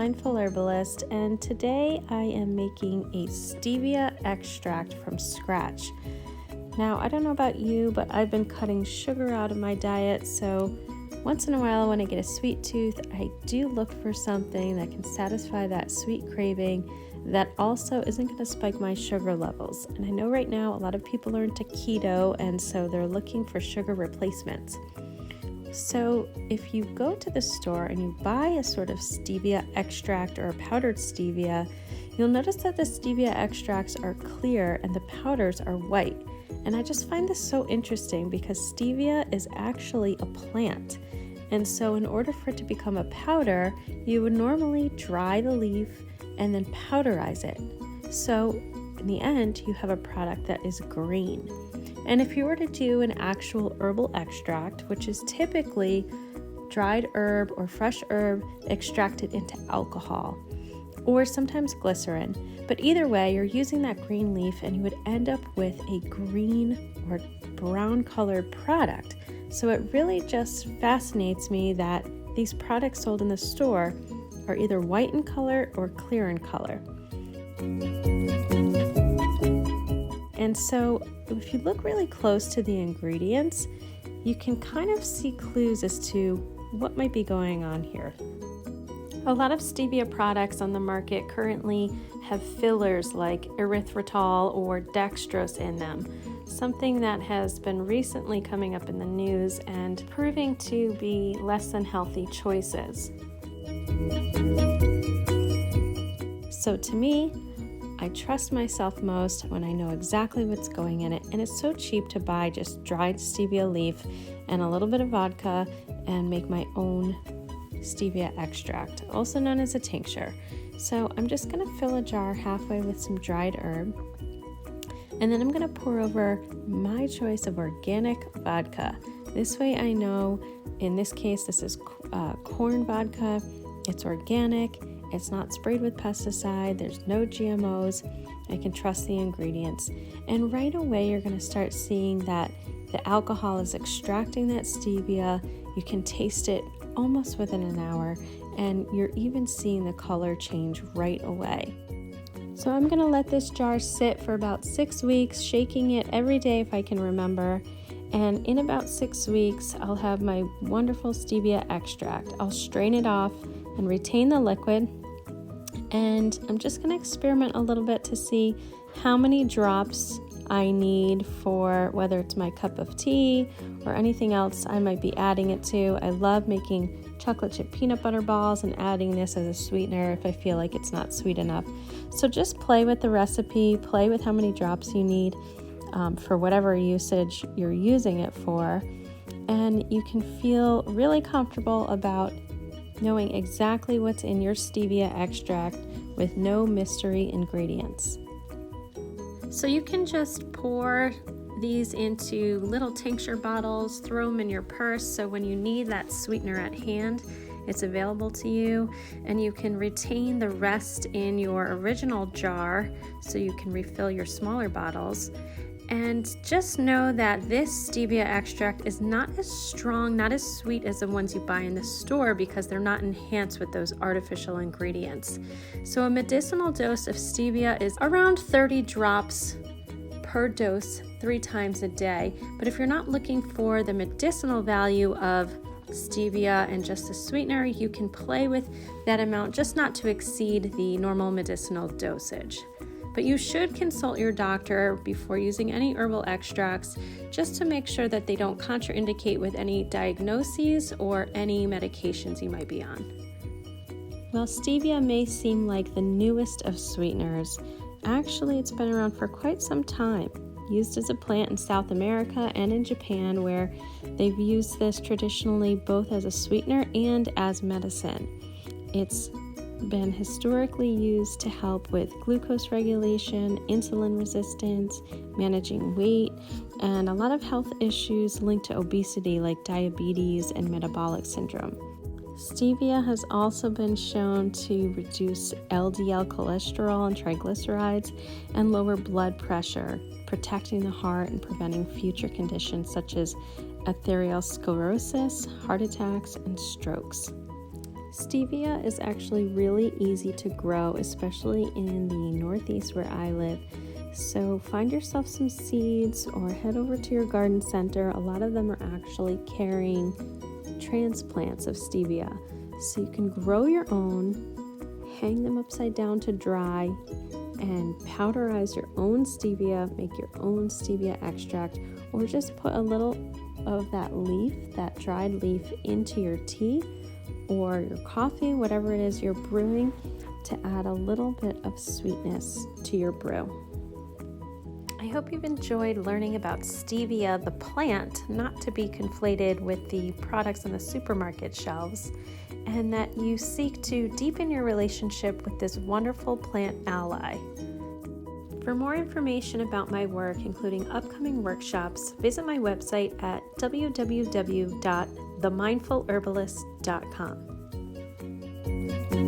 Mindful Herbalist, and today I am making a stevia extract from scratch. Now, I don't know about you, but I've been cutting sugar out of my diet, so once in a while when I get a sweet tooth, I do look for something that can satisfy that sweet craving that also isn't going to spike my sugar levels. And I know right now a lot of people are into keto, and so they're looking for sugar replacements. So if you go to the store and you buy a sort of stevia extract or a powdered stevia, you'll notice that the stevia extracts are clear and the powders are white. And I just find this so interesting because stevia is actually a plant. And so in order for it to become a powder, you would normally dry the leaf and then powderize it. So in the end, you have a product that is green. And if you were to do an actual herbal extract, which is typically dried herb or fresh herb extracted into alcohol, or sometimes glycerin, but either way, you're using that green leaf and you would end up with a green or brown colored product. So it really just fascinates me that these products sold in the store are either white in color or clear in color. And so if you look really close to the ingredients, you can kind of see clues as to what might be going on here. A lot of stevia products on the market currently have fillers like erythritol or dextrose in them, something that has been recently coming up in the news and proving to be less than healthy choices. So to me, I trust myself most when I know exactly what's going in it, and it's so cheap to buy just dried stevia leaf and a little bit of vodka and make my own stevia extract, also known as a tincture. So I'm just going to fill a jar halfway with some dried herb, and then I'm going to pour over my choice of organic vodka. This way I know, in this case, this is corn vodka. It's organic. It's not sprayed with pesticide. There's no GMOs. I can trust the ingredients. And right away, you're going to start seeing that the alcohol is extracting that stevia. You can taste it almost within an hour, and you're even seeing the color change right away. So I'm going to let this jar sit for about 6 weeks, shaking it every day if I can remember. And in about 6 weeks, I'll have my wonderful stevia extract. I'll strain it off and retain the liquid. And I'm just going to experiment a little bit to see how many drops I need for whether it's my cup of tea or anything else I might be adding it to. I love making chocolate chip peanut butter balls and adding this as a sweetener if I feel like it's not sweet enough. So just play with the recipe, play with how many drops you need for whatever usage you're using it for, and you can feel really comfortable about knowing exactly what's in your stevia extract with no mystery ingredients. So you can just pour these into little tincture bottles, throw them in your purse, so when you need that sweetener at hand, it's available to you, and you can retain the rest in your original jar so you can refill your smaller bottles. And just know that this stevia extract is not as strong, not as sweet as the ones you buy in the store because they're not enhanced with those artificial ingredients. So a medicinal dose of stevia is around 30 drops per dose 3 times a day. But if you're not looking for the medicinal value of stevia and just a sweetener, you can play with that amount just not to exceed the normal medicinal dosage. But you should consult your doctor before using any herbal extracts just to make sure that they don't contraindicate with any diagnoses or any medications you might be on. While stevia may seem like the newest of sweeteners, actually it's been around for quite some time, used as a plant in South America and in Japan, where they've used this traditionally both as a sweetener and as medicine. It's been historically used to help with glucose regulation, insulin resistance, managing weight, and a lot of health issues linked to obesity like diabetes and metabolic syndrome. Stevia has also been shown to reduce LDL cholesterol and triglycerides and lower blood pressure, protecting the heart and preventing future conditions such as arteriosclerosis, heart attacks, and strokes. Stevia is actually really easy to grow, especially in the Northeast where I live. So find yourself some seeds or head over to your garden center. A lot of them are actually carrying transplants of stevia. So you can grow your own, hang them upside down to dry, and powderize your own stevia, make your own stevia extract, or just put a little of that leaf, that dried leaf, into your tea or your coffee, whatever it is you're brewing, to add a little bit of sweetness to your brew. I hope you've enjoyed learning about stevia, the plant, not to be conflated with the products on the supermarket shelves, and that you seek to deepen your relationship with this wonderful plant ally. For more information about my work, including upcoming workshops, visit my website at www.themindfulherbalist.com.